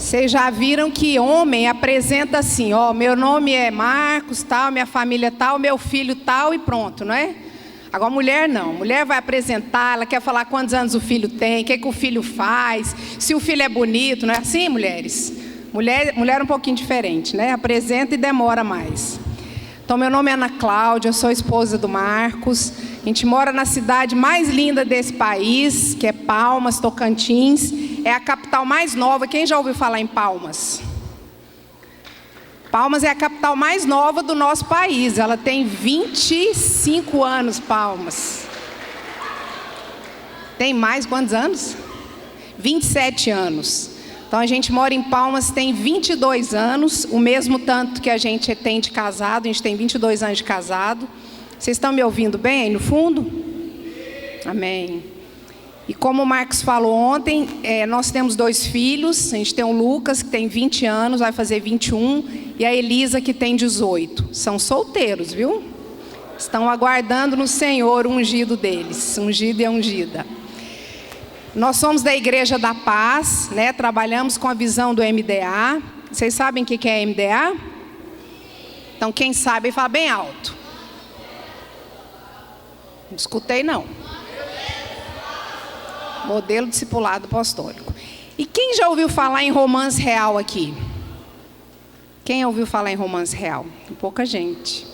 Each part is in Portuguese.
Vocês já viram que homem apresenta assim, ó, meu nome é Marcos, tal, minha família tal, meu filho tal e pronto, não é? Agora mulher não, mulher vai apresentar, ela quer falar quantos anos o filho tem, o que o filho faz, se o filho é bonito, não é assim, mulheres? Mulher é um pouquinho diferente, né? Apresenta e demora mais. Então, meu nome é Ana Cláudia, eu sou esposa do Marcos. A gente mora na cidade mais linda desse país, que é Palmas, Tocantins. É a capital mais nova. Quem já ouviu falar em Palmas? Palmas é a capital mais nova do nosso país. Ela tem 25 anos, Palmas. Tem mais quantos anos? 27 anos. Então, a gente mora em Palmas, tem 22 anos, o mesmo tanto que a gente tem de casado, a gente tem 22 anos de casado. Vocês estão me ouvindo bem aí no fundo? Amém. E como o Marcos falou ontem, nós temos 2 filhos, a gente tem o Lucas, que tem 20 anos, vai fazer 21, e a Elisa, que tem 18. São solteiros, viu? Estão aguardando no Senhor o ungido deles, ungido e ungida. Nós somos da Igreja da Paz, né? Trabalhamos com a visão do MDA. Vocês sabem o que é MDA? Então, quem sabe, fala bem alto. Não escutei, não. Modelo discipulado apostólico. E quem já ouviu falar em romance real aqui? Quem ouviu falar em romance real? Pouca gente.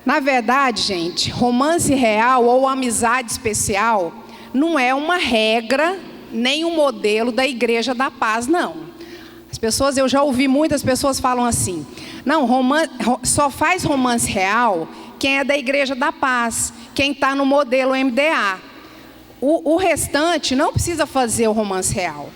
Na verdade, gente, romance real ou amizade especial não é uma regra, nem um modelo da Igreja da Paz, não. As pessoas, eu já ouvi muitas pessoas falam assim, não, só faz romance real quem é da Igreja da Paz, quem está no modelo MDA. O restante não precisa fazer o romance real.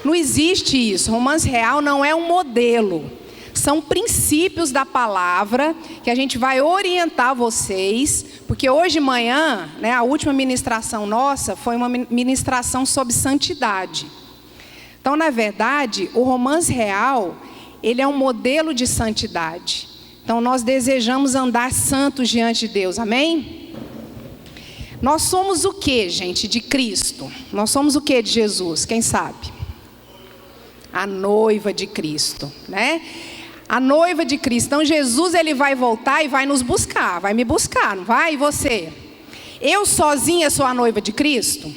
Não existe isso, romance real não é um modelo. São princípios da palavra que a gente vai orientar vocês, porque hoje de manhã, né, a última ministração nossa foi uma ministração sobre santidade. Então, na verdade, o romance real, ele é um modelo de santidade. Então, nós desejamos andar santos diante de Deus, amém? Nós somos o que, gente, de Cristo? Nós somos o que de Jesus? Quem sabe? A noiva de Cristo, né? A noiva de Cristo. Então, Jesus, ele vai voltar e vai nos buscar. Vai me buscar, não vai? E você? Eu sozinha sou a noiva de Cristo?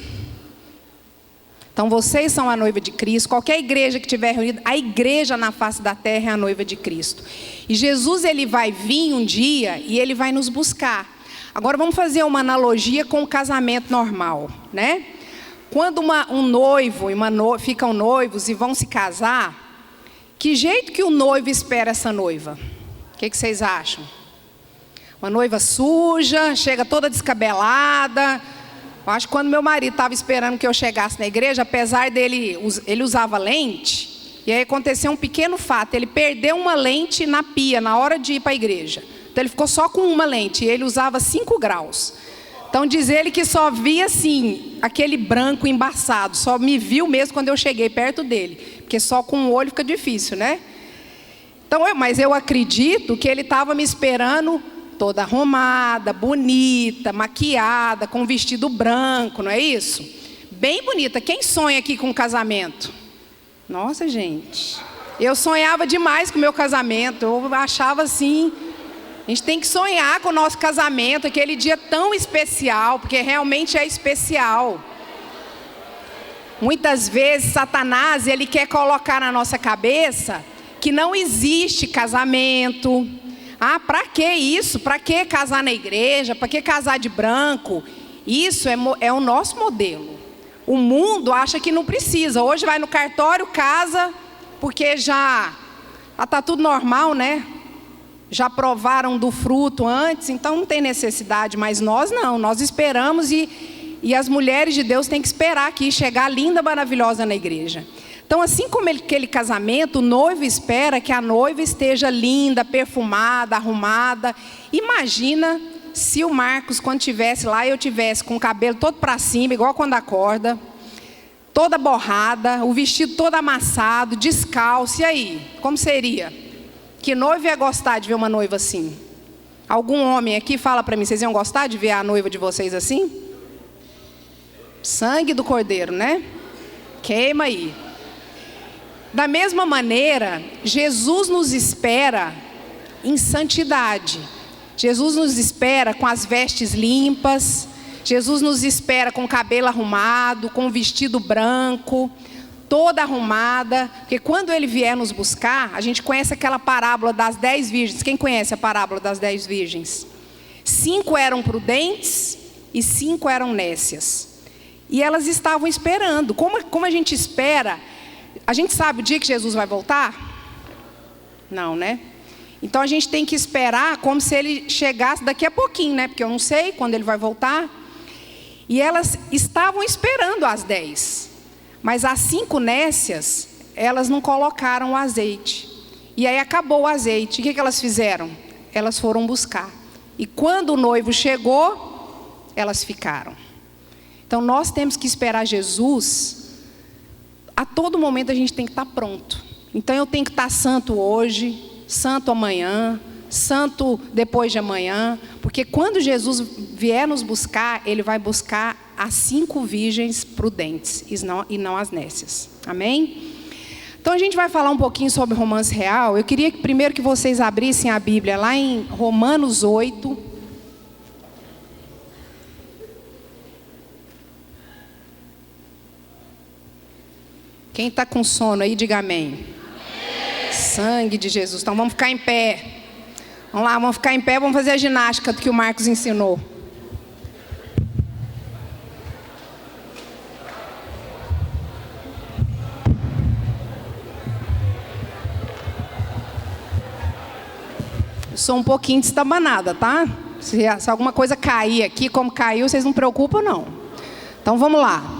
Então, vocês são a noiva de Cristo. Qualquer igreja que estiver reunida, a igreja na face da terra é a noiva de Cristo. E Jesus, ele vai vir um dia e ele vai nos buscar. Agora, vamos fazer uma analogia com o casamento normal, né? Quando um noivo e uma noiva ficam noivos e vão se casar, que jeito que o noivo espera essa noiva? O que vocês acham? Uma noiva suja, chega toda descabelada. Eu acho que quando meu marido estava esperando que eu chegasse na igreja, apesar dele, ele usava lente, e aí aconteceu um pequeno fato, ele perdeu uma lente na pia, na hora de ir para a igreja. Então ele ficou só com uma lente, e ele usava 5 graus. Então diz ele que só via assim, aquele branco embaçado, só me viu mesmo quando eu cheguei perto dele. Porque só com o olho fica difícil, né? Então, mas eu acredito que ele estava me esperando toda arrumada, bonita, maquiada, com vestido branco, não é isso? Bem bonita. Quem sonha aqui com casamento? Nossa, gente. Eu sonhava demais com o meu casamento. Eu achava assim, a gente tem que sonhar com o nosso casamento, aquele dia tão especial, porque realmente é especial. Muitas vezes Satanás, ele quer colocar na nossa cabeça que não existe casamento. Ah, para que isso? Para que casar na igreja? Para que casar de branco? Isso é o nosso modelo. O mundo acha que não precisa. Hoje vai no cartório, casa, porque já está tudo normal, né? Já provaram do fruto antes, então não tem necessidade. Mas nós não, nós esperamos e as mulheres de Deus têm que esperar aqui, chegar linda, maravilhosa na igreja. Então, assim como aquele casamento, o noivo espera que a noiva esteja linda, perfumada, arrumada. Imagina se o Marcos, quando estivesse lá, eu tivesse com o cabelo todo para cima, igual quando acorda, toda borrada, o vestido todo amassado, descalço. E aí, como seria? Que noivo ia gostar de ver uma noiva assim? Algum homem aqui fala para mim, vocês iam gostar de ver a noiva de vocês assim? Sangue do cordeiro, né? Queima aí. Da mesma maneira, Jesus nos espera em santidade. Jesus nos espera com as vestes limpas. Jesus nos espera com o cabelo arrumado, com o vestido branco, toda arrumada. Porque quando Ele vier nos buscar, a gente conhece aquela parábola das 10 virgens. Quem conhece a parábola das 10 virgens? 5 eram prudentes e 5 eram nécias. E elas estavam esperando. Como a gente espera? A gente sabe o dia que Jesus vai voltar? Não, né? Então a gente tem que esperar como se Ele chegasse daqui a pouquinho, né? Porque eu não sei quando Ele vai voltar. E elas estavam esperando as 10. Mas as 5 nécias, elas não colocaram o azeite. E aí acabou o azeite. O que elas fizeram? Elas foram buscar. E quando o noivo chegou, elas ficaram. Então nós temos que esperar Jesus. A todo momento a gente tem que estar pronto. Então eu tenho que estar santo hoje, santo amanhã, santo depois de amanhã. Porque quando Jesus vier nos buscar, Ele vai buscar as 5 virgens prudentes e não as nécias. Amém? Então a gente vai falar um pouquinho sobre romance real. Eu queria primeiro que vocês abrissem a Bíblia lá em Romanos 8. Quem está com sono aí, diga amém. Amém. Sangue de Jesus. Então vamos ficar em pé. Vamos lá, vamos ficar em pé, vamos fazer a ginástica que o Marcos ensinou. Eu sou um pouquinho destabanada, tá? Se alguma coisa cair aqui, como caiu, vocês não preocupam, não. Então vamos lá.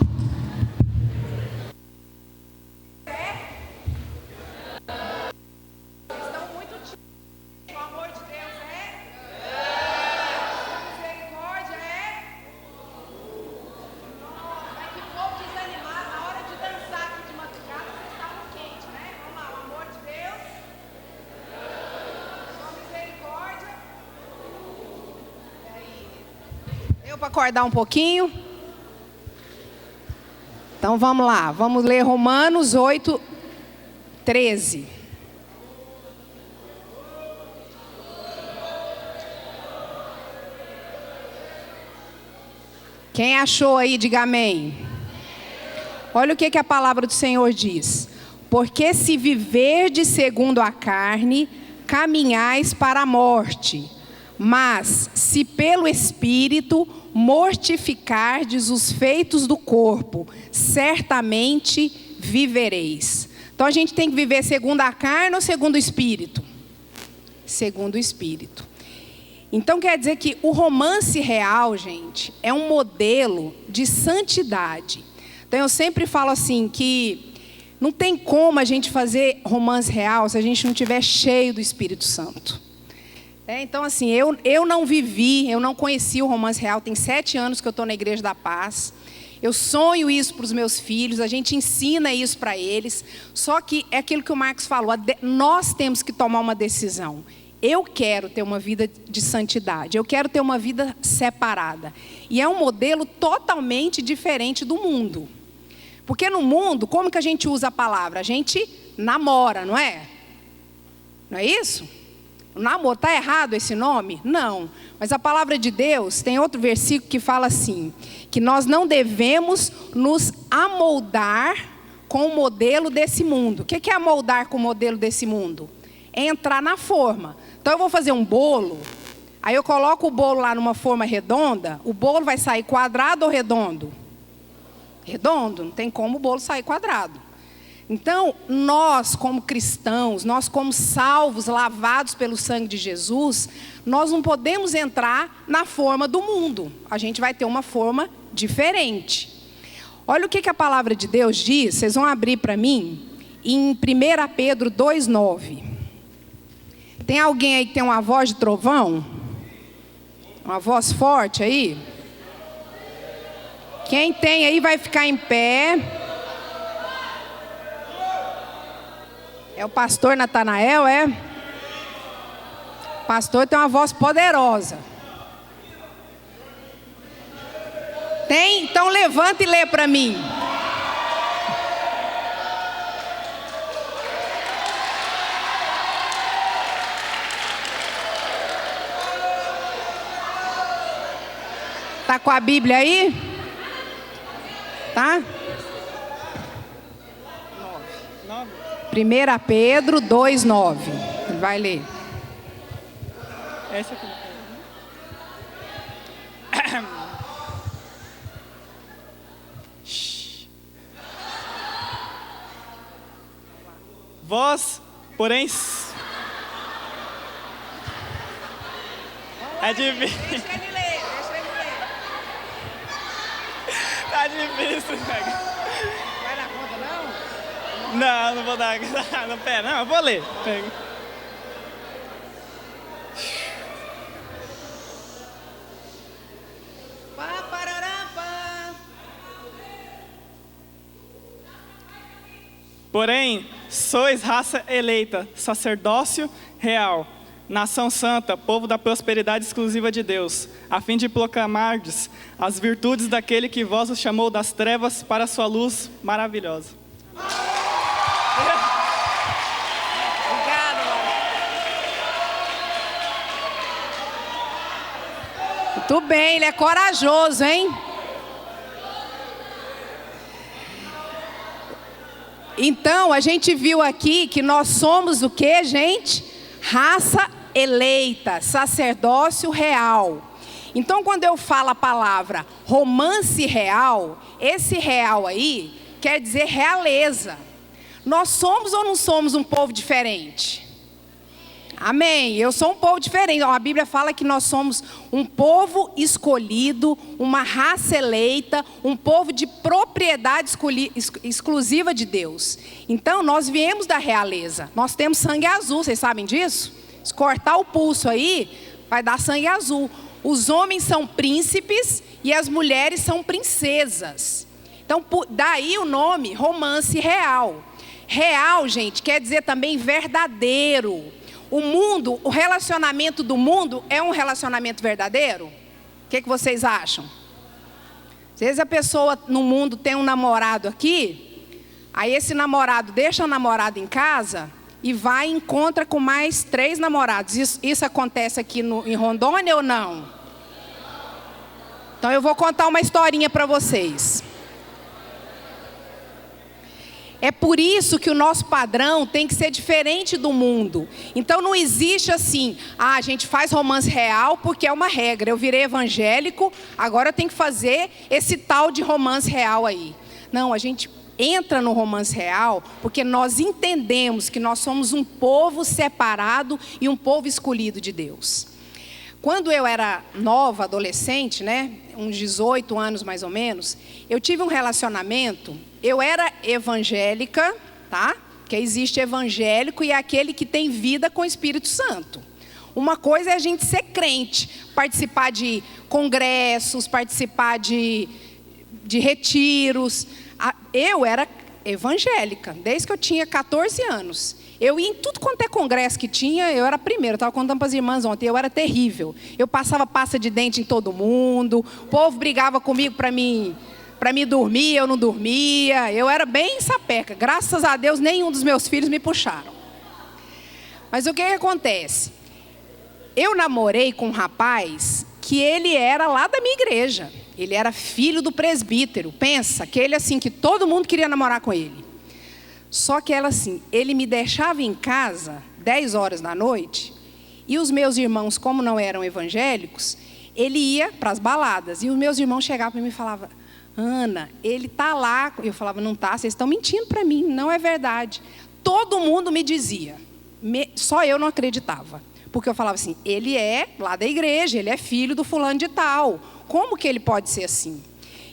Para acordar um pouquinho. Então vamos lá, vamos ler Romanos 8, 13. Quem achou aí, diga amém. Olha o que a palavra do Senhor diz. Porque se viverdes segundo a carne, caminhais para a morte. Mas se pelo Espírito mortificardes os feitos do corpo, certamente vivereis. Então a gente tem que viver segundo a carne ou segundo o Espírito? Segundo o Espírito. Então quer dizer que o romance real, gente, é um modelo de santidade. Então eu sempre falo assim que não tem como a gente fazer romance real se a gente não estiver cheio do Espírito Santo. Então assim, eu não vivi, eu não conheci o romance real, tem 7 anos que eu estou na Igreja da Paz. Eu sonho isso para os meus filhos, a gente ensina isso para eles. Só que é aquilo que o Marcos falou, nós temos que tomar uma decisão. Eu quero ter uma vida de santidade, eu quero ter uma vida separada. E é um modelo totalmente diferente do mundo. Porque no mundo, como que a gente usa a palavra? A gente namora, não é? Não é isso? O namoro, está errado esse nome? Não. Mas a palavra de Deus, tem outro versículo que fala assim, que nós não devemos nos amoldar com o modelo desse mundo. O que é amoldar com o modelo desse mundo? É entrar na forma. Então eu vou fazer um bolo, aí eu coloco o bolo lá numa forma redonda, o bolo vai sair quadrado ou redondo? Redondo, não tem como o bolo sair quadrado. Então, nós como cristãos, nós como salvos, lavados pelo sangue de Jesus, nós não podemos entrar na forma do mundo. A gente vai ter uma forma diferente. Olha o que a palavra de Deus diz, vocês vão abrir para mim, em 1 Pedro 2,9. Tem alguém aí que tem uma voz de trovão? Uma voz forte aí? Quem tem aí vai ficar em pé. É o pastor Natanael, é? O pastor tem uma voz poderosa. Tem? Então levanta e lê para mim. Tá com a Bíblia aí? Tá? 1 Pedro 2:9. Ele vai ler. Essa aqui. Vós, porém... É difícil. Deixa ele ler. Tá difícil, cara. Vai dar conta, não? Não vou dar. Não, pera, não, eu vou ler. Pega. Porém, sois raça eleita, sacerdócio real, nação santa, povo da prosperidade exclusiva de Deus, a fim de proclamardes as virtudes daquele que vos chamou das trevas para a sua luz maravilhosa. Obrigado. Muito bem, ele é corajoso, hein? Então, a gente viu aqui que nós somos o quê, gente? Raça eleita, sacerdócio real. Então, quando eu falo a palavra romance real, esse real aí quer dizer realeza. Nós somos ou não somos um povo diferente? Amém. Eu sou um povo diferente. A Bíblia fala que nós somos um povo escolhido, uma raça eleita, um povo de propriedade exclusiva de Deus. Então, nós viemos da realeza. Nós temos sangue azul, vocês sabem disso? Se cortar o pulso aí, vai dar sangue azul. Os homens são príncipes e as mulheres são princesas. Então, daí o nome romance real. Real, gente, quer dizer também verdadeiro. O mundo, o relacionamento do mundo é um relacionamento verdadeiro? O que vocês acham? Às vezes a pessoa no mundo tem um namorado aqui, aí esse namorado deixa a namorada em casa e vai e encontra com mais 3 namorados. Isso acontece aqui em Rondônia ou não? Então eu vou contar uma historinha para vocês. É por isso que o nosso padrão tem que ser diferente do mundo. Então não existe assim, a gente faz romance real porque é uma regra. Eu virei evangélico, agora eu tenho que fazer esse tal de romance real aí. Não, a gente entra no romance real porque nós entendemos que nós somos um povo separado e um povo escolhido de Deus. Quando eu era nova, adolescente, né, uns 18 anos mais ou menos, eu tive um relacionamento, eu era evangélica, tá? Porque existe evangélico e é aquele que tem vida com o Espírito Santo. Uma coisa é a gente ser crente, participar de congressos, participar de retiros. Eu era evangélica, desde que eu tinha 14 anos. Eu ia em tudo quanto é congresso que tinha, eu era a primeira. Eu estava contando para as irmãs ontem, eu era terrível. Eu passava pasta de dente em todo mundo, o povo brigava comigo para mim dormir, eu não dormia. Eu era bem sapeca. Graças a Deus, nenhum dos meus filhos me puxaram. Mas o que acontece? Eu namorei com um rapaz que ele era lá da minha igreja. Ele era filho do presbítero. Pensa, aquele assim que todo mundo queria namorar com ele. Só que ela assim, ele me deixava em casa 10 horas da noite e os meus irmãos, como não eram evangélicos, ele ia para as baladas e os meus irmãos chegavam para mim e falavam: Ana, ele está lá. Eu falava: não está, vocês estão mentindo para mim, não é verdade. Todo mundo me dizia, só eu não acreditava. Porque eu falava assim, ele é lá da igreja, ele é filho do fulano de tal. Como que ele pode ser assim?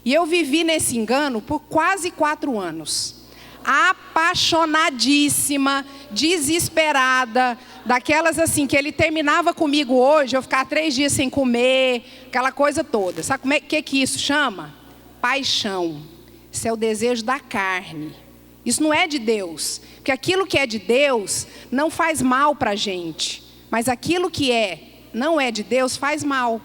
E eu vivi nesse engano por quase 4 anos. Apaixonadíssima, desesperada, daquelas assim, que ele terminava comigo hoje, eu ficava 3 dias sem comer, aquela coisa toda. Sabe o que isso chama? Paixão. Isso é o desejo da carne. Isso não é de Deus. Porque aquilo que é de Deus não faz mal para a gente. Mas aquilo que não é de Deus faz mal.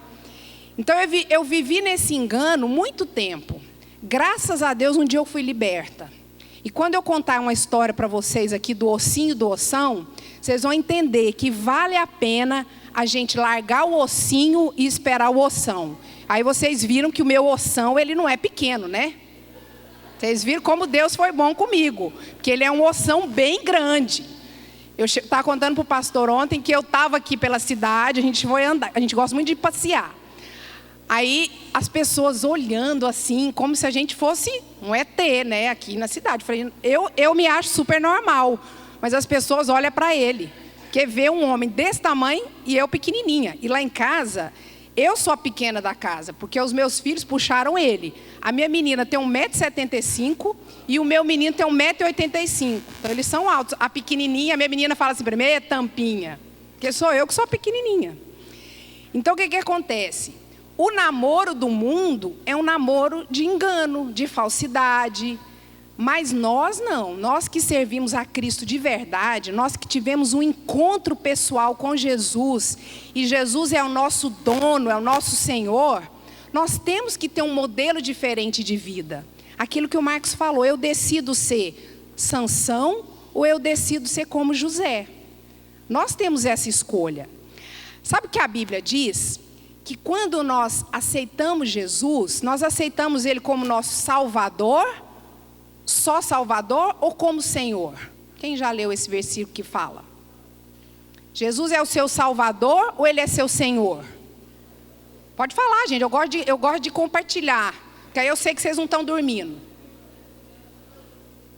Então eu vivi nesse engano muito tempo. Graças a Deus um dia eu fui liberta. E quando eu contar uma história para vocês aqui do ossinho do ossão, vocês vão entender que vale a pena a gente largar o ossinho e esperar o ossão. Aí vocês viram que o meu ossão, ele não é pequeno, né? Vocês viram como Deus foi bom comigo, porque ele é um ossão bem grande. Eu estava contando para o pastor ontem que eu estava aqui pela cidade, a gente foi andar, a gente gosta muito de passear. Aí as pessoas olhando assim, como se a gente fosse um ET, né, aqui na cidade. Eu me acho super normal, mas as pessoas olham para ele, que vê um homem desse tamanho e eu pequenininha. E lá em casa, eu sou a pequena da casa, porque os meus filhos puxaram ele. A minha menina tem 1,75 m e o meu menino tem 1,85 m. Então eles são altos. A pequenininha, a minha menina fala assim para mim, é tampinha, porque sou eu que sou a pequenininha. Então o que acontece? O namoro do mundo é um namoro de engano, de falsidade. Mas nós não, nós que servimos a Cristo de verdade, nós que tivemos um encontro pessoal com Jesus, e Jesus é o nosso dono, é o nosso Senhor, nós temos que ter um modelo diferente de vida. Aquilo que o Marcos falou, eu decido ser Sansão ou eu decido ser como José. Nós temos essa escolha. Sabe o que a Bíblia diz? Que quando nós aceitamos Jesus, nós aceitamos Ele como nosso Salvador, só Salvador ou como Senhor? Quem já leu esse versículo que fala? Jesus é o seu Salvador ou Ele é seu Senhor? Pode falar, gente, eu gosto de compartilhar, porque aí eu sei que vocês não estão dormindo.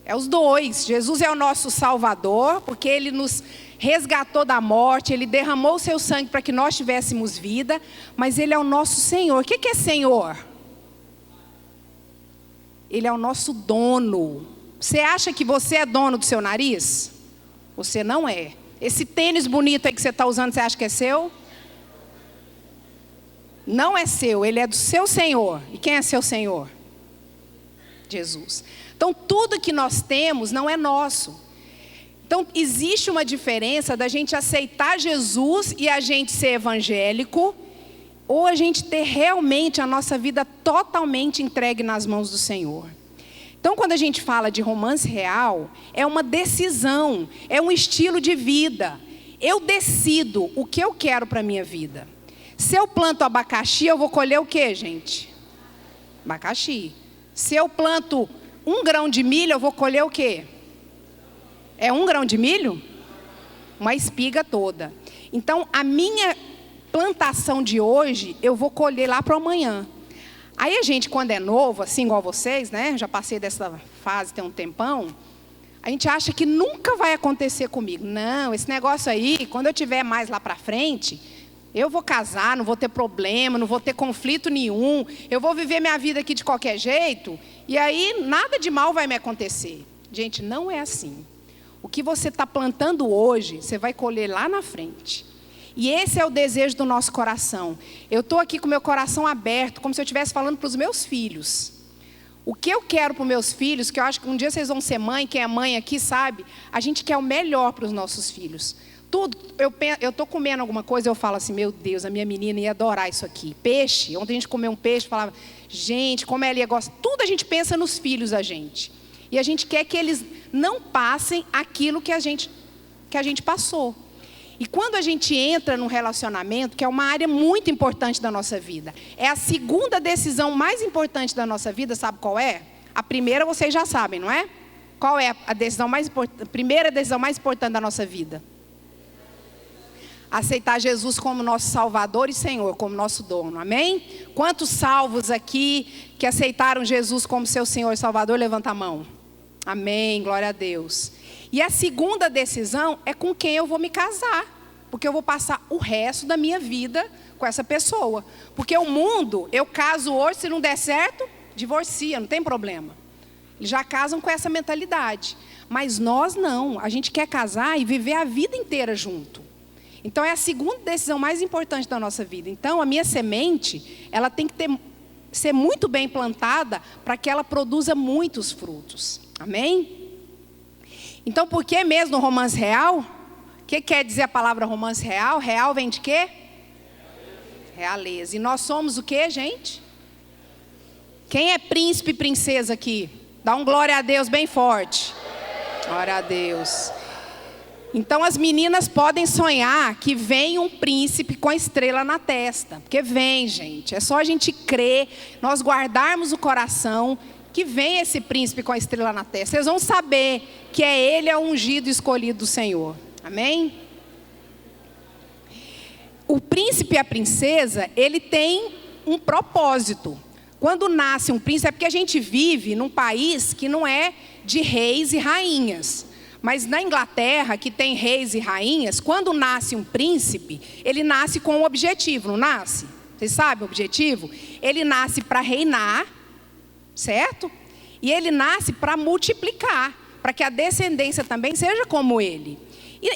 É os dois. Jesus é o nosso Salvador, porque Ele nos resgatou da morte, Ele derramou o seu sangue para que nós tivéssemos vida, mas Ele é o nosso Senhor. O que é Senhor? Ele é o nosso dono. Você acha que você é dono do seu nariz? Você não é. Esse tênis bonito aí que você está usando, você acha que é seu? Não é seu, ele é do seu Senhor. E quem é seu Senhor? Jesus. Então tudo que nós temos não é nosso. Então existe uma diferença da gente aceitar Jesus e a gente ser evangélico, ou a gente ter realmente a nossa vida totalmente entregue nas mãos do Senhor. Então quando a gente fala de romance real, é uma decisão, é um estilo de vida. Eu decido o que eu quero para a minha vida. Se eu planto abacaxi, eu vou colher o quê, gente? Abacaxi. Se eu planto 1 grão de milho, eu vou colher o quê? É 1 grão de milho? Uma espiga toda. Então, a minha plantação de hoje, eu vou colher lá para amanhã. Aí a gente, quando é novo, assim igual vocês, né? Já passei dessa fase tem um tempão. A gente acha que nunca vai acontecer comigo. Não, esse negócio aí, quando eu tiver mais lá para frente, eu vou casar, não vou ter problema, não vou ter conflito nenhum. Eu vou viver minha vida aqui de qualquer jeito. E aí, nada de mal vai me acontecer. Gente, não é assim. O que você está plantando hoje, você vai colher lá na frente. E esse é o desejo do nosso coração. Eu estou aqui com o meu coração aberto, como se eu estivesse falando para os meus filhos. O que eu quero para os meus filhos, que eu acho que um dia vocês vão ser mãe, quem é mãe aqui sabe, a gente quer o melhor para os nossos filhos. Tudo, eu estou comendo alguma coisa, eu falo assim, meu Deus, a minha menina ia adorar isso aqui. Peixe, ontem a gente comeu um peixe, falava, gente, como ela ia gostar. Tudo a gente pensa nos filhos da gente. E a gente quer que eles não passem aquilo que a gente passou. E quando a gente entra num relacionamento, que é uma área muito importante da nossa vida, é a segunda decisão mais importante da nossa vida, sabe qual é? A primeira vocês já sabem, não é? Qual é a decisão mais importante, a primeira decisão mais importante da nossa vida? Aceitar Jesus como nosso Salvador e Senhor, como nosso dono, amém? Quantos salvos aqui que aceitaram Jesus como seu Senhor e Salvador, levanta a mão. Amém, glória a Deus. E a segunda decisão é com quem eu vou me casar, porque eu vou passar o resto da minha vida com essa pessoa. Porque o mundo, eu caso hoje, se não der certo, divorcia, não tem problema. Eles já casam com essa mentalidade. Mas nós não, a gente quer casar e viver a vida inteira junto. Então é a segunda decisão mais importante da nossa vida. Então a minha semente, ela tem que ser muito bem plantada para que ela produza muitos frutos. Amém? Então por que mesmo no romance real? O que quer dizer a palavra romance real? Real vem de quê? Realeza. E nós somos o quê, gente? Quem é príncipe e princesa aqui? Dá um glória a Deus bem forte. Glória a Deus. Então as meninas podem sonhar que vem um príncipe com a estrela na testa. Porque vem, gente. É só a gente crer, nós guardarmos o coração, que vem esse príncipe com a estrela na testa. Vocês vão saber que ele é o ungido e escolhido do Senhor. Amém? O príncipe e a princesa, ele tem um propósito. Quando nasce um príncipe, é porque a gente vive num país que não é de reis e rainhas. Mas na Inglaterra, que tem reis e rainhas, quando nasce um príncipe, ele nasce com um objetivo, não nasce? Vocês sabem o objetivo? Ele nasce para reinar, certo? E ele nasce para multiplicar, para que a descendência também seja como ele.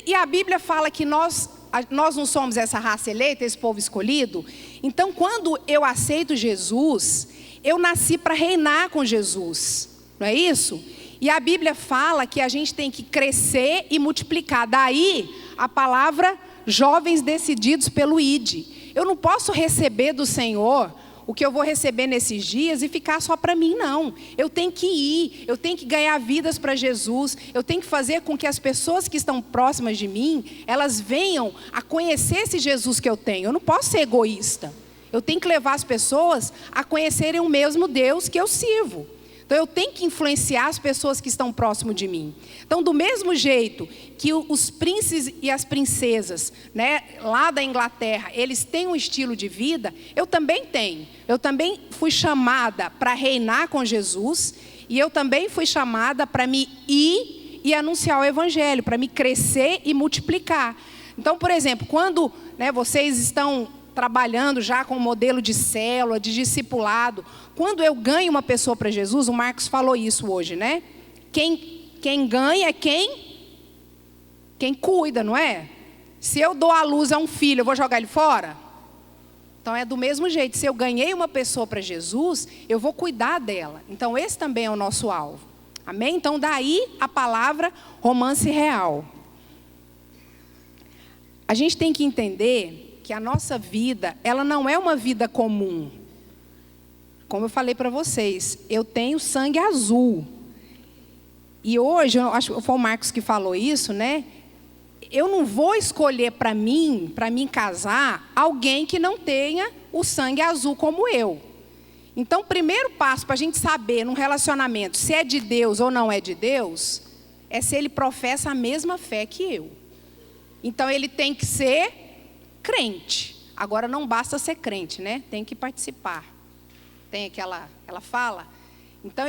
E a Bíblia fala que nós não somos essa raça eleita, esse povo escolhido. Então, quando eu aceito Jesus, eu nasci para reinar com Jesus. Não é isso? E a Bíblia fala que a gente tem que crescer e multiplicar. Daí a palavra jovens decididos pelo ID. Eu não posso receber do Senhor o que eu vou receber nesses dias e ficar só para mim, não. Eu tenho que ir, eu tenho que ganhar vidas para Jesus, eu tenho que fazer com que as pessoas que estão próximas de mim, elas venham a conhecer esse Jesus que eu tenho. Eu não posso ser egoísta. Eu tenho que levar as pessoas a conhecerem o mesmo Deus que eu sirvo. Então eu tenho que influenciar as pessoas que estão próximo de mim. Então, do mesmo jeito que os príncipes e as princesas, né, lá da Inglaterra, eles têm um estilo de vida, eu também tenho. Eu também fui chamada para reinar com Jesus, e eu também fui chamada para me ir e anunciar o evangelho, para me crescer e multiplicar. Então, por exemplo, quando, né, vocês estão trabalhando já com o modelo de célula, de discipulado, quando eu ganho uma pessoa para Jesus, o Marcos falou isso hoje, né? Quem ganha é quem cuida, não é? Se eu dou à luz a um filho, eu vou jogar ele fora? Então é do mesmo jeito, se eu ganhei uma pessoa para Jesus, eu vou cuidar dela. Então esse também é o nosso alvo. Amém? Então daí a palavra romance real. A gente tem que entender que a nossa vida, ela não é uma vida comum. Como eu falei para vocês, eu tenho sangue azul. E hoje, eu acho que foi o Marcos que falou isso, né? Eu não vou escolher para mim casar, alguém que não tenha o sangue azul como eu. Então, o primeiro passo para a gente saber num relacionamento se é de Deus ou não é de Deus, é se ele professa a mesma fé que eu. Então, ele tem que ser crente. Agora não basta ser crente, né? Tem que participar. Tem aquela fala. Então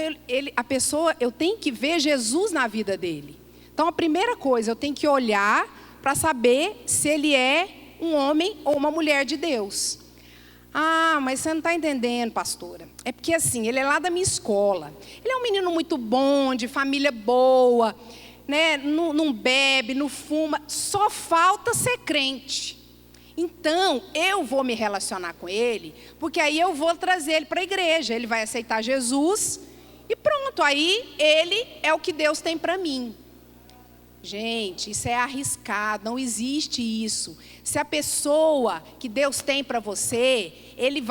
a pessoa, eu tenho que ver Jesus na vida dele. Então a primeira coisa, eu tenho que olhar para saber se ele é um homem ou uma mulher de Deus. Ah, mas você não está entendendo, pastora. É porque assim, ele é lá da minha escola. Ele é um menino muito bom, de família boa, né? Não bebe, não fuma. Só falta ser crente. Então, eu vou me relacionar com ele, porque aí eu vou trazer ele para a igreja. Ele vai aceitar Jesus e pronto, aí ele é o que Deus tem para mim. Gente, isso é arriscado, não existe isso. Se a pessoa que Deus tem para você, ele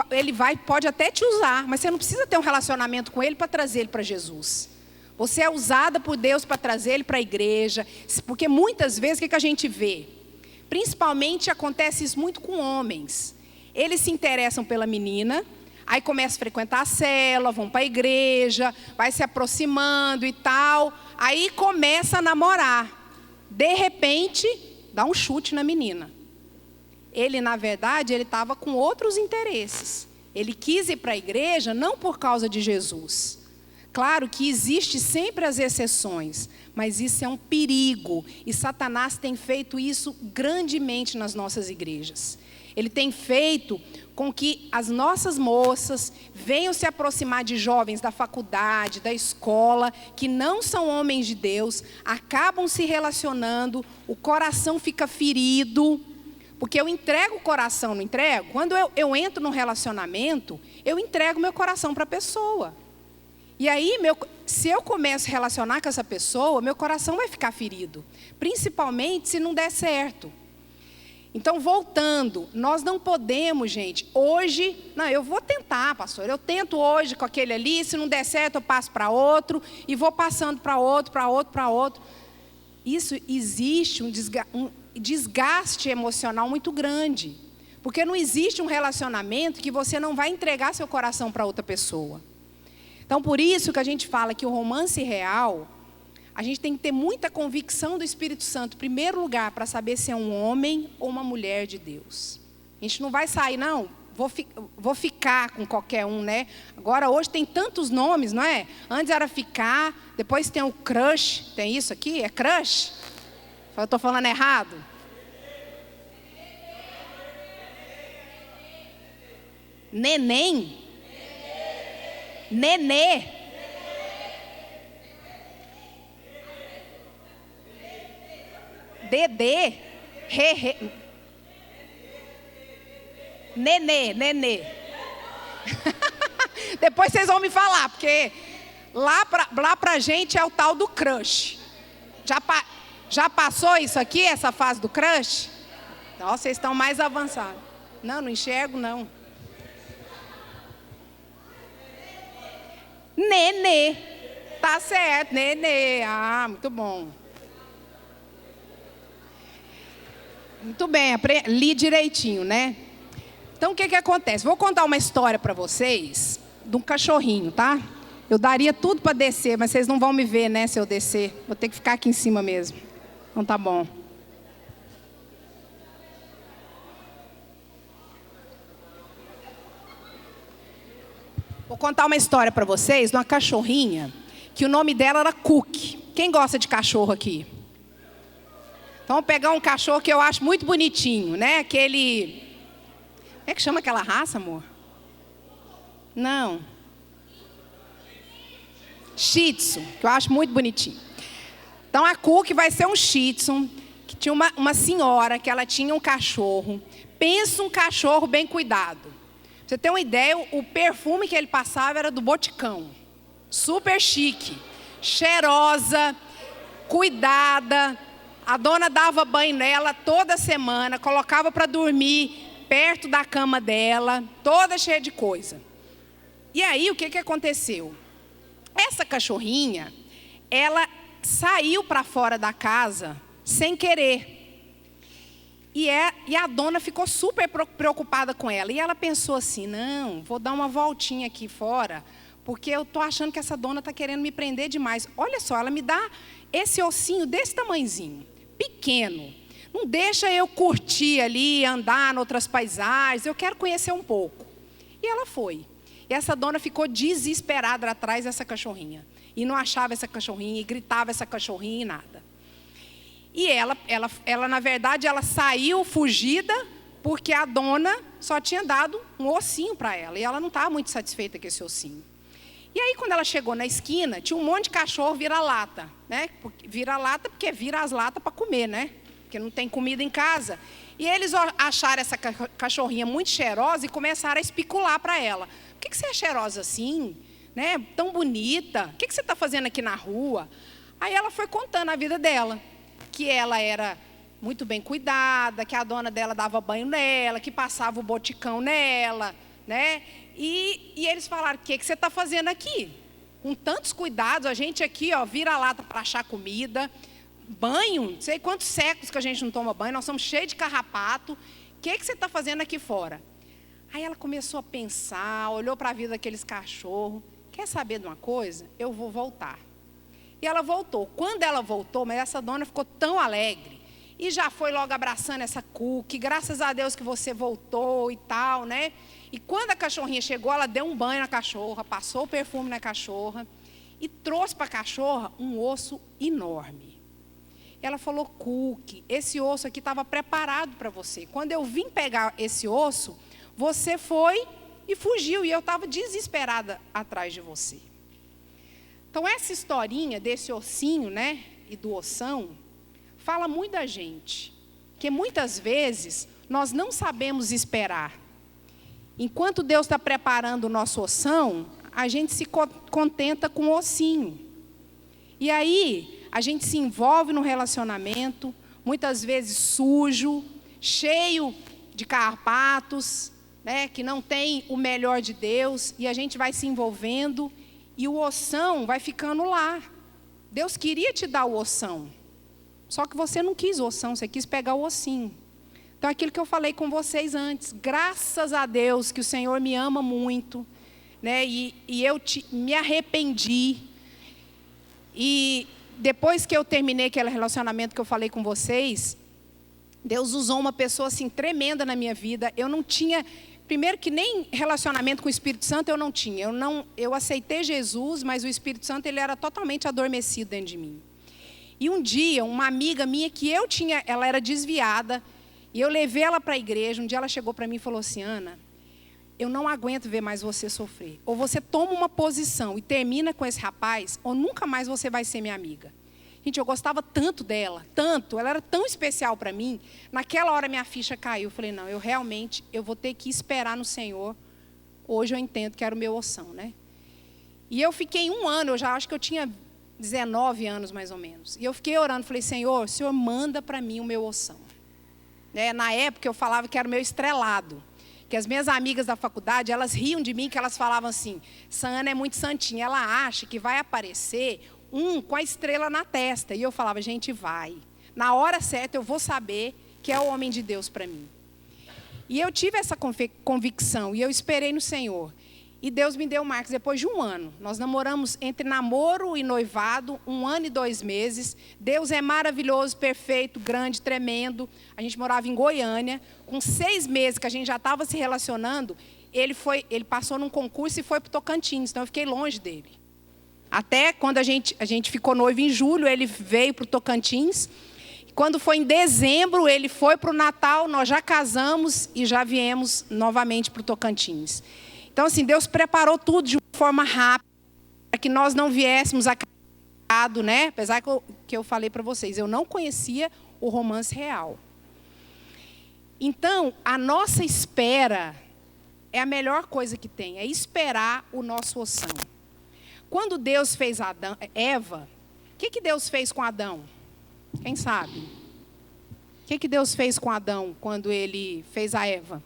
pode até te usar, mas você não precisa ter um relacionamento com ele para trazer ele para Jesus. Você é usada por Deus para trazer ele para a igreja, porque muitas vezes o que a gente vê? Principalmente acontece isso muito com homens. Eles se interessam pela menina, aí começam a frequentar a célula, vão para a igreja, vai se aproximando e tal. Aí começa a namorar. De repente, dá um chute na menina. Ele, na verdade, ele estava com outros interesses. Ele quis ir para a igreja não por causa de Jesus. Claro que existe sempre as exceções, mas isso é um perigo. E Satanás tem feito isso grandemente nas nossas igrejas. Ele tem feito com que as nossas moças venham se aproximar de jovens da faculdade, da escola, que não são homens de Deus, acabam se relacionando, o coração fica ferido, porque eu entrego o coração, não entrego? Quando eu entro num relacionamento, eu entrego meu coração para a pessoa. E aí, se eu começo a relacionar com essa pessoa, meu coração vai ficar ferido. Principalmente se não der certo. Então, voltando, nós não podemos, gente, hoje... Não, eu vou tentar, pastor. Eu tento hoje com aquele ali, se não der certo eu passo para outro. E vou passando para outro, para outro, para outro. isso existe um desgaste emocional muito grande. Porque não existe um relacionamento que você não vai entregar seu coração para outra pessoa. Então, por isso que a gente fala que o romance real, a gente tem que ter muita convicção do Espírito Santo, em primeiro lugar, para saber se é um homem ou uma mulher de Deus. A gente não vai sair, não, vou ficar com qualquer um, né? Agora, hoje tem tantos nomes, não é? Antes era ficar, depois tem o crush, tem isso aqui? É crush? Eu estou falando errado? Neném? Nenê? Dedê? Nenê. Depois vocês vão me falar, porque lá pra gente é o tal do crush. Já passou isso aqui, essa fase do crush? Então, vocês estão mais avançados. Não enxergo, não. Nenê. Tá certo, nenê. Ah, muito bom. Muito bem, li direitinho, né? Então, o que acontece? Vou contar uma história para vocês de um cachorrinho, tá? Eu daria tudo para descer, mas vocês não vão me ver, né, se eu descer. Vou ter que ficar aqui em cima mesmo. Então, tá bom. Vou contar uma história para vocês de uma cachorrinha, que o nome dela era Cookie. Quem gosta de cachorro aqui? Então, vou pegar um cachorro que eu acho muito bonitinho, né? Aquele... Como é que chama aquela raça, amor? Não. Shih Tzu, que eu acho muito bonitinho. Então, a Cookie vai ser um Shih Tzu, que tinha uma senhora, que ela tinha um cachorro. Pensa um cachorro bem cuidado. Pra você ter uma ideia, o perfume que ele passava era do Boticão. Super chique, cheirosa, cuidada. A dona dava banho nela toda semana, colocava para dormir perto da cama dela, toda cheia de coisa. E aí, o que aconteceu? Essa cachorrinha, ela saiu para fora da casa sem querer. E a dona ficou super preocupada com ela. E ela pensou assim, não, vou dar uma voltinha aqui fora, porque eu estou achando que essa dona está querendo me prender demais. Olha só, ela me dá esse ossinho desse tamanhozinho, pequeno. Não deixa eu curtir ali, andar em outras paisagens, eu quero conhecer um pouco. E ela foi. E essa dona ficou desesperada atrás dessa cachorrinha. E não achava essa cachorrinha, e gritava essa cachorrinha e nada. E ela, na verdade, ela saiu fugida porque a dona só tinha dado um ossinho para ela. E ela não estava muito satisfeita com esse ossinho. E aí, quando ela chegou na esquina, tinha um monte de cachorro vira-lata. Né? Vira-lata porque vira as latas para comer, né? Porque não tem comida em casa. E eles acharam essa cachorrinha muito cheirosa e começaram a especular para ela. Por que você é cheirosa assim? Né? Tão bonita. O que você está fazendo aqui na rua? Aí ela foi contando a vida dela. Que ela era muito bem cuidada, que a dona dela dava banho nela, que passava o boticão nela, né? E eles falaram, o que você está fazendo aqui? Com tantos cuidados, a gente aqui, ó, vira a lata para achar comida, banho, não sei quantos séculos que a gente não toma banho, nós somos cheios de carrapato, o que você está fazendo aqui fora? Aí ela começou a pensar, olhou para a vida daqueles cachorros, quer saber de uma coisa? Eu vou voltar. E ela voltou. Quando ela voltou, mas essa dona ficou tão alegre. E já foi logo abraçando essa Cookie. Graças a Deus que você voltou e tal, né? E quando a cachorrinha chegou, ela deu um banho na cachorra, passou o perfume na cachorra e trouxe para a cachorra um osso enorme. Ela falou, Cookie, esse osso aqui estava preparado para você. Quando eu vim pegar esse osso, você foi e fugiu. E eu estava desesperada atrás de você. Então, essa historinha desse ossinho, né, e do ossão, fala muito da gente. Que muitas vezes nós não sabemos esperar. Enquanto Deus está preparando o nosso ossão, a gente se contenta com o ossinho. E aí, a gente se envolve no relacionamento, muitas vezes sujo, cheio de carrapatos, né, que não tem o melhor de Deus, e a gente vai se envolvendo, e o ossão vai ficando lá. Deus queria te dar o ossão, Só que você não quis ossão, você quis pegar o ossinho. Então, aquilo que eu falei com vocês antes, graças a Deus que o Senhor me ama muito, né? E eu me arrependi. E depois que eu terminei aquele relacionamento que eu falei com vocês, Deus usou uma pessoa assim tremenda na minha vida. Eu não tinha, primeiro que nem relacionamento com o Espírito Santo eu não tinha. Eu aceitei Jesus, mas o Espírito Santo ele era totalmente adormecido dentro de mim. E um dia, uma amiga minha que eu tinha, ela era desviada, e eu levei ela para a igreja. Um dia ela chegou para mim e falou assim: Ana, eu não aguento ver mais você sofrer. Ou você toma uma posição e termina com esse rapaz, ou nunca mais você vai ser minha amiga. Gente, eu gostava tanto dela, tanto, ela era tão especial para mim. Naquela hora minha ficha caiu. Eu falei, não, eu vou ter que esperar no Senhor. Hoje eu entendo que era o meu ossão, né? E eu fiquei 1 ano, eu já acho que eu tinha 19 anos mais ou menos. E eu fiquei orando, falei, Senhor, o Senhor manda para mim o meu ossão. Né? Na época eu falava que era o meu estrelado. Que as minhas amigas da faculdade, elas riam de mim, que elas falavam assim, essa Ana é muito santinha, ela acha que vai aparecer com a estrela na testa. E eu falava, gente, vai. Na hora certa eu vou saber que é o homem de Deus para mim. E eu tive essa convicção, e eu esperei no Senhor. E Deus me deu o Marcos depois de 1 ano. Nós namoramos entre namoro e noivado, 1 ano e 2 meses. Deus é maravilhoso, perfeito, grande, tremendo. A gente morava em Goiânia. Com 6 meses que a gente já estava se relacionando, ele passou num concurso e foi para o Tocantins. Então eu fiquei longe dele. Até quando a gente ficou noivo em julho, ele veio para o Tocantins. Quando foi em dezembro, ele foi para o Natal, nós já casamos e já viemos novamente para o Tocantins. Então, assim, Deus preparou tudo de uma forma rápida, para que nós não viéssemos a cair, né? Apesar que eu falei para vocês, eu não conhecia o romance real. Então, a nossa espera é a melhor coisa que tem, é esperar o nosso ossão. Quando Deus fez Eva, o que Deus fez com Adão? Quem sabe? O que Deus fez com Adão quando ele fez a Eva?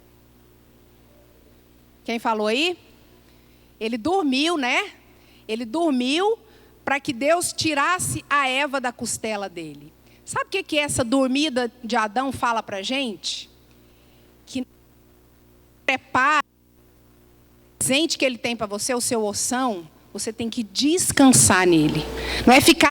Quem falou aí? Ele dormiu, né? Ele dormiu para que Deus tirasse a Eva da costela dele. Sabe o que essa dormida de Adão fala para a gente? Que prepara o presente que ele tem para você, o seu ossão, você tem que descansar nele. Não é ficar...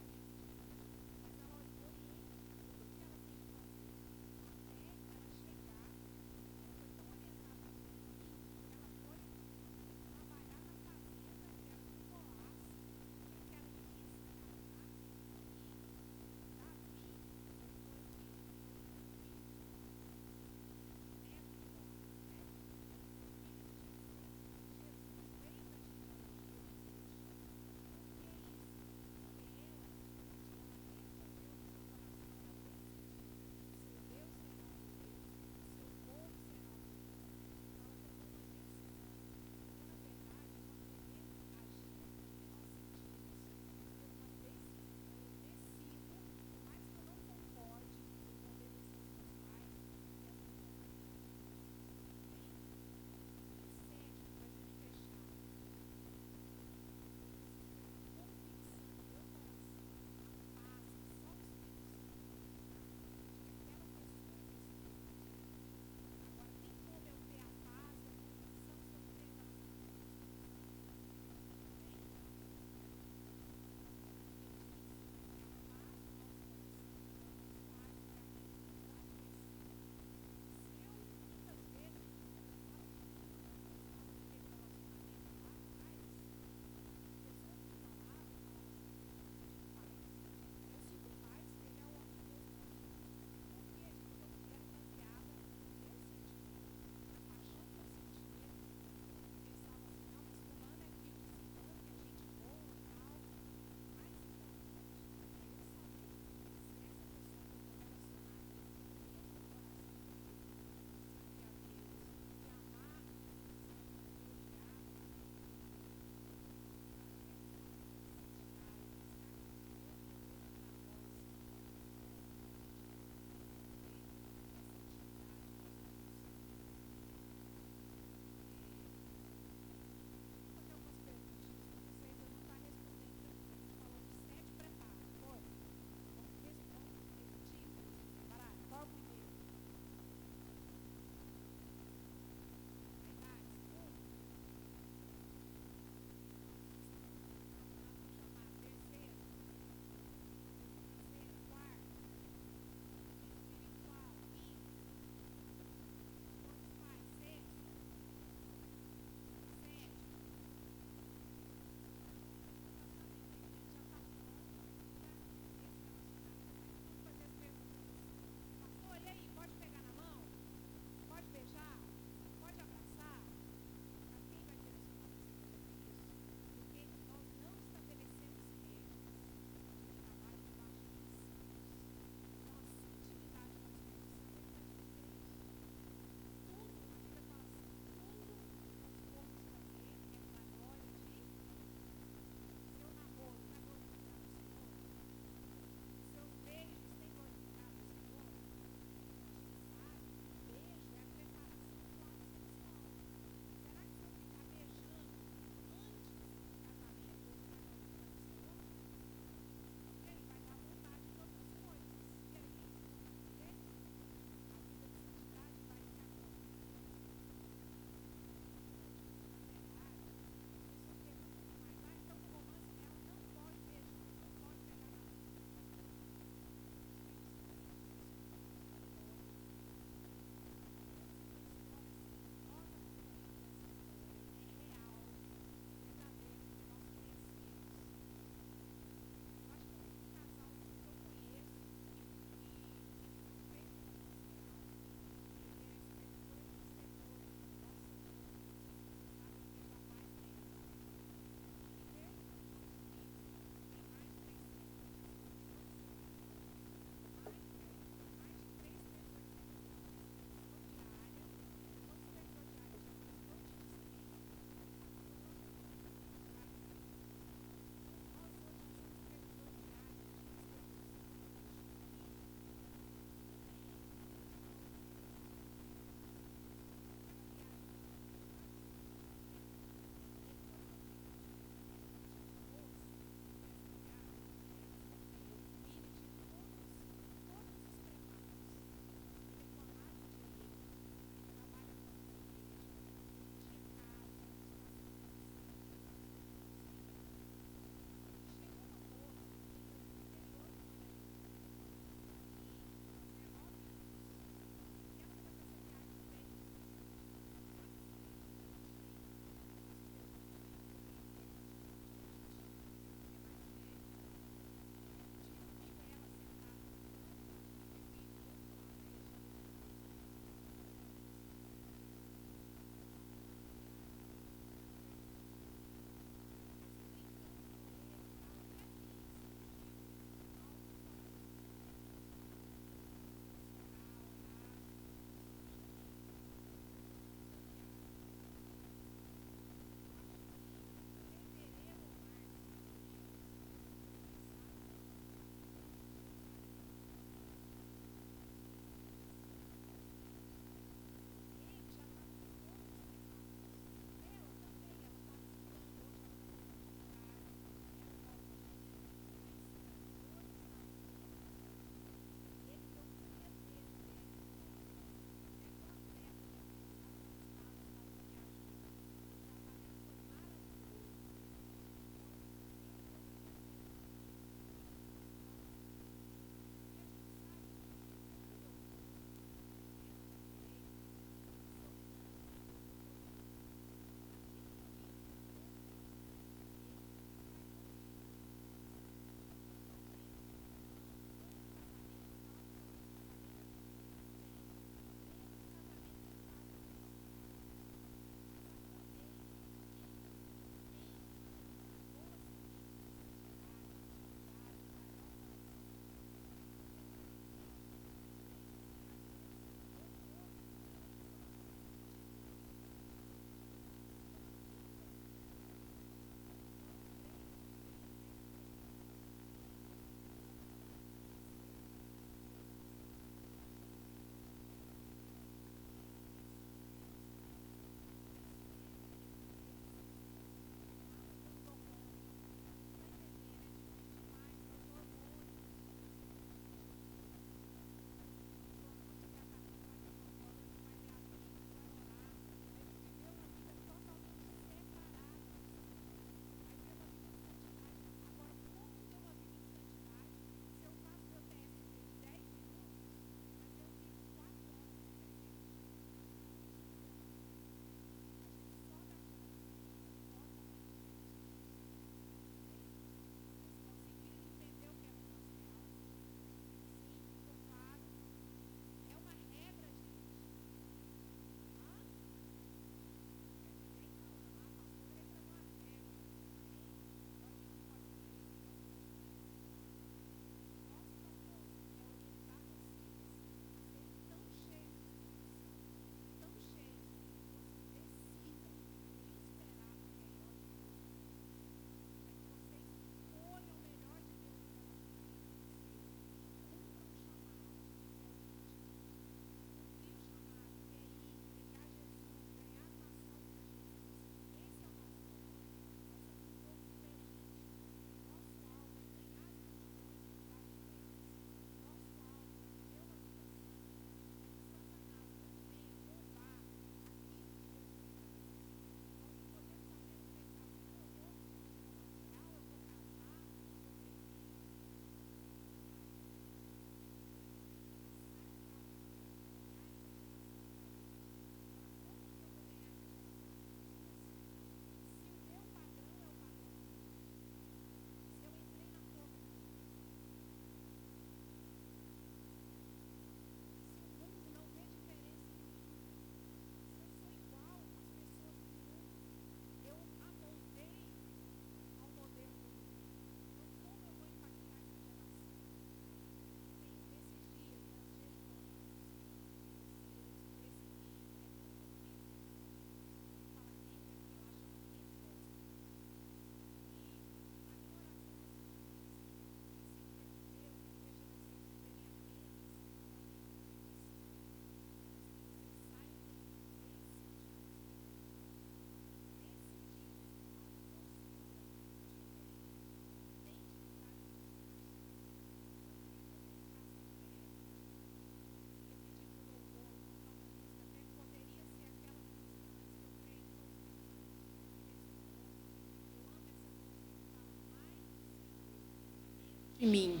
de mim.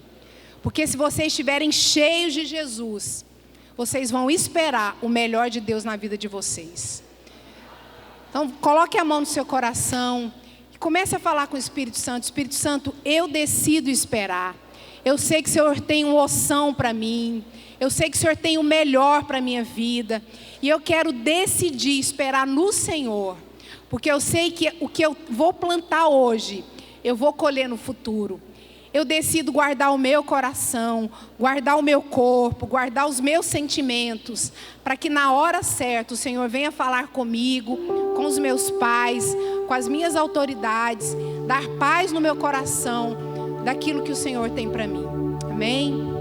Porque se vocês estiverem cheios de Jesus, vocês vão esperar o melhor de Deus na vida de vocês. Então, coloque a mão no seu coração e comece a falar com o Espírito Santo. Espírito Santo, eu decido esperar. Eu sei que o Senhor tem um oção para mim. Eu sei que o Senhor tem o melhor para a minha vida. E eu quero decidir esperar no Senhor. Porque eu sei que o que eu vou plantar hoje, eu vou colher no futuro. Eu decido guardar o meu coração, guardar o meu corpo, guardar os meus sentimentos, para que na hora certa o Senhor venha falar comigo, com os meus pais, com as minhas autoridades, dar paz no meu coração, daquilo que o Senhor tem para mim. Amém?